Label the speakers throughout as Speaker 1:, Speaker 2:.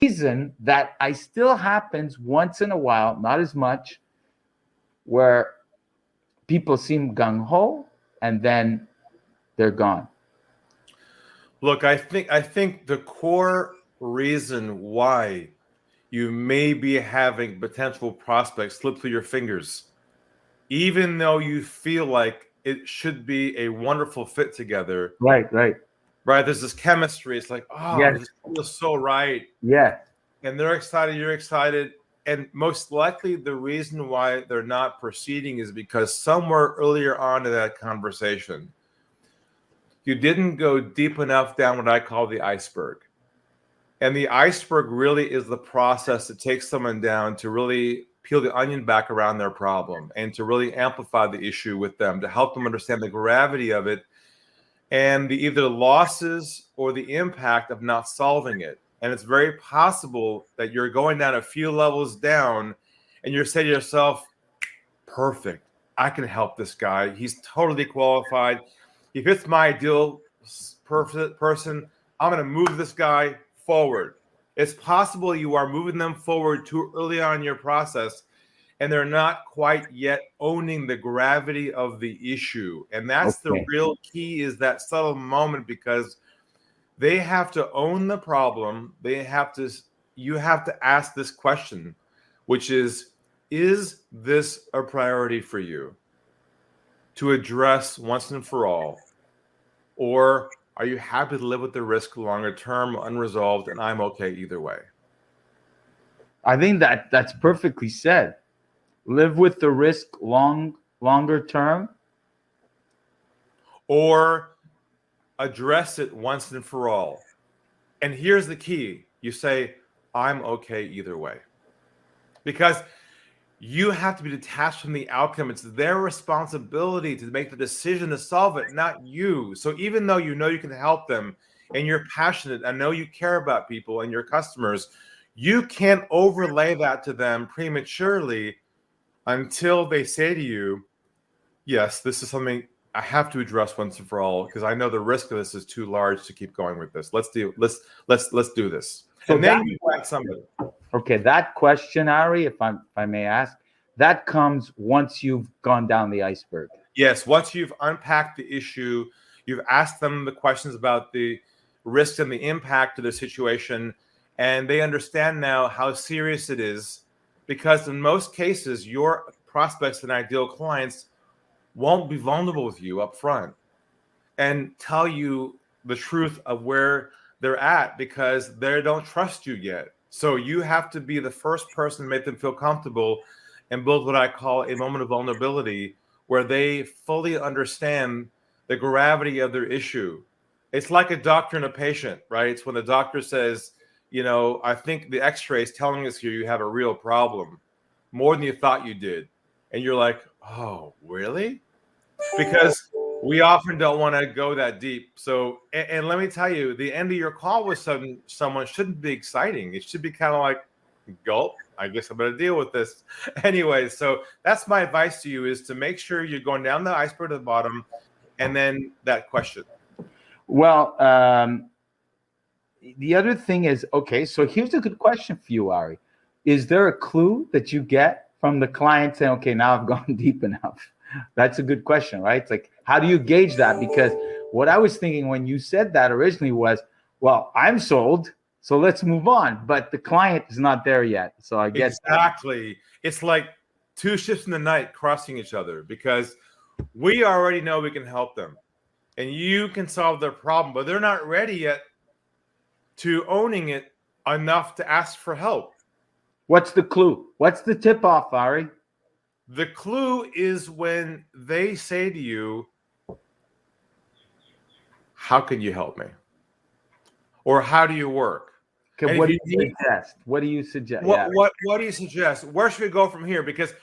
Speaker 1: reason that I still happens once in a while, not as much, where people seem gung-ho and then they're gone.
Speaker 2: Look, I think the core reason why you may be having potential prospects slip through your fingers, even though you feel like it should be a wonderful fit together.
Speaker 1: Right.
Speaker 2: There's this chemistry. It's like, oh,
Speaker 1: Yes.
Speaker 2: this feels so right.
Speaker 1: Yeah.
Speaker 2: And they're excited, you're excited. And most likely the reason why they're not proceeding is because somewhere earlier on in that conversation, you didn't go deep enough down what I call the iceberg. And the iceberg really is the process that takes someone down to really peel the onion back around their problem and to really amplify the issue with them, to help them understand the gravity of it and the either losses or the impact of not solving it. And it's very possible that you're going down a few levels down and you're saying to yourself, perfect, I can help this guy. He's totally qualified. He fits my ideal person. I'm going to move this guy forward. It's possible you are moving them forward too early on in your process and they're not quite yet owning the gravity of the issue. And that's the real key, is that subtle moment, because they have to own the problem. You have to ask this question, which is this a priority for you to address once and for all? Or are you happy to live with the risk longer term, unresolved, and I'm okay either way?
Speaker 1: I think that's perfectly said. Live with the risk longer term.
Speaker 2: Or address it once and for all. And here's the key. You say, I'm okay either way. Because you have to be detached from the outcome. It's their responsibility to make the decision to solve it, not you. So even though you know you can help them and you're passionate, I know you care about people and your customers, you can't overlay that to them prematurely until they say to you, yes, this is something I have to address once and for all, because I know the risk of this is too large to keep going with this. Let's do this.
Speaker 1: So
Speaker 2: and then you want somebody.
Speaker 1: Okay, that question, Ari, if I may ask, that comes once you've gone down the iceberg.
Speaker 2: Yes, once you've unpacked the issue, you've asked them the questions about the risks and the impact of the situation, and they understand now how serious it is, because in most cases, your prospects and ideal clients won't be vulnerable with you up front and tell you the truth of where they're at, because they don't trust you yet. So you have to be the first person to make them feel comfortable and build what I call a moment of vulnerability, where they fully understand the gravity of their issue. It's like a doctor and a patient, right? It's when the doctor says, I think the x-ray is telling us here you have a real problem, more than you thought you did. And you're like, oh, really? Because we often don't want to go that deep. So, and let me tell you, the end of your call with someone shouldn't be exciting. It should be kind of like, gulp, I guess I'm going to deal with this. Anyway, so that's my advice to you, is to make sure you're going down the iceberg to the bottom, and then that question.
Speaker 1: Well, the other thing is, okay, so here's a good question for you, Ari. Is there a clue that you get from the client saying, okay, now I've gone deep enough? That's a good question, right? It's like, how do you gauge that? Because what I was thinking when you said that originally was, well, I'm sold, so let's move on. But the client is not there yet. So I guess
Speaker 2: exactly. It's like two ships in the night crossing each other, because we already know we can help them and you can solve their problem, but they're not ready yet to owning it enough to ask for help.
Speaker 1: What's the clue? What's the tip off, Ari?
Speaker 2: The clue is when they say to you, how can you help me? Or how do you work?
Speaker 1: Okay, what do you suggest? What do you suggest?
Speaker 2: What do you suggest? Where should we go from here? Because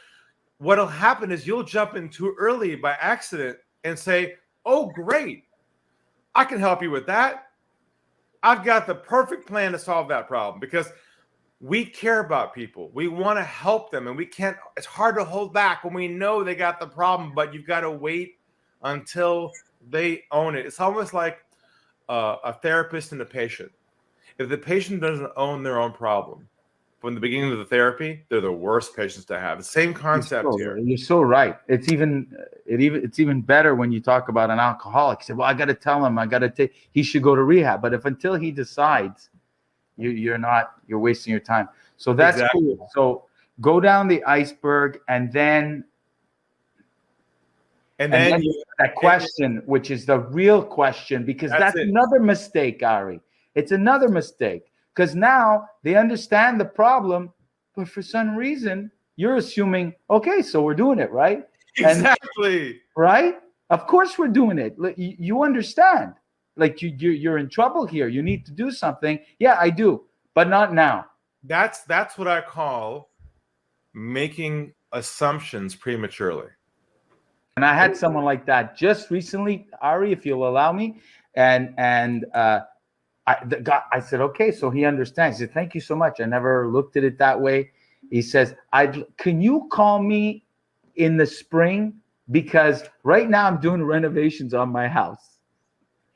Speaker 2: what'll happen is you'll jump in too early by accident and say, oh, great, I can help you with that. I've got the perfect plan to solve that problem, because we care about people. We want to help them, and we can't, it's hard to hold back when we know they got the problem, but you've got to wait until they own it. It's almost like a therapist and a patient. If the patient doesn't own their own problem from the beginning of the therapy, they're the worst patients to have. The same concept here.
Speaker 1: You're so right. It's even better when you talk about an alcoholic. You say, well, I got to tell him, he should go to rehab. But if until he decides, you're wasting your time. So that's cool. So go down the iceberg, and then that question, which is the real question, because that's another mistake, Ari. It's another mistake, because now they understand the problem, but for some reason you're assuming, okay, so we're doing it, right?
Speaker 2: Exactly.
Speaker 1: Right? Of course we're doing it. You understand. Like you're in trouble here. You need to do something. Yeah, I do, but not now.
Speaker 2: That's what I call making assumptions prematurely.
Speaker 1: And I had someone like that just recently, Ari, if you'll allow me, and I said, okay, so he understands. He said, thank you so much. I never looked at it that way. He says, can you call me in the spring? Because right now I'm doing renovations on my house.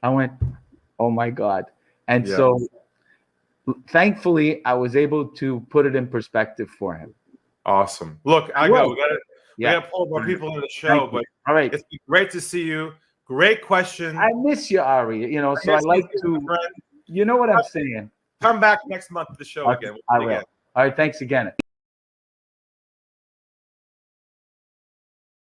Speaker 1: I went, oh my God. And so thankfully I was able to put it in perspective for him.
Speaker 2: Awesome. Look, we got to pull more people into the show, but
Speaker 1: all right.
Speaker 2: It's great to see you. Great question.
Speaker 1: I miss you, Ari. So I like to, you know what I'm saying.
Speaker 2: Come back next month to the show again.
Speaker 1: I will. All right. Thanks again.